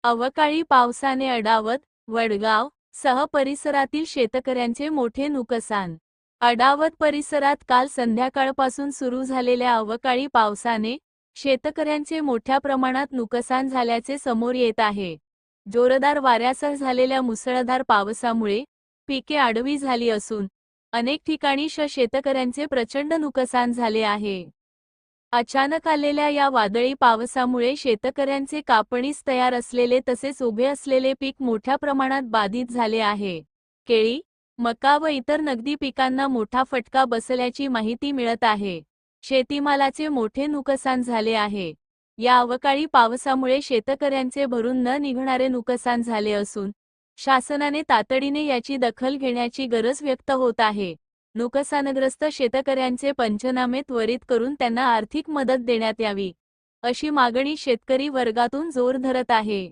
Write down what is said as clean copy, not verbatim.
अवकाळी पावसाने अडावत, वडगाव सह परिसरातील शेतकऱ्यांचे मोठे नुकसान। अडावत परिसरात काल संध्याकाळपासून सुरू झालेल्या अवकाळी पावसाने शेतकऱ्यांचे मोठ्या प्रमाणात नुकसान झाल्याचे समोर येत आहे। जोरदार वाऱ्यासह झालेल्या मुसळधार पावसामुळे पिके आडवी झाली असून अनेक ठिकाणी शेतकऱ्यांचे प्रचंड नुकसान झाले आहे। अचानक आलेल्या या वादळी पावसामुळे शेतकऱ्यांचे कापणीस तयार असलेले तसेच उभे असलेले पीक मोठ्या प्रमाणात बाधित झाले आहे। केळी, मका व इतर नगदी पिकांना मोठा फटका बसल्याची माहिती मिळत आहे। शेतीमालाचे मोठे नुकसान झाले आहे। या अवकाळी पावसामुळे शेतकऱ्यांचे भरून न निघणारे नुकसान झाले असून शासनाने तातडीने याची दखल घेण्याची गरज व्यक्त होत आहे। नुकसानग्रस्त शेतकऱ्यांचे पंचनामे त्वरित करून त्यांना आर्थिक मदत देण्यात यावी, अशी मागणी शेतकरी वर्गातून जोर धरत आहे।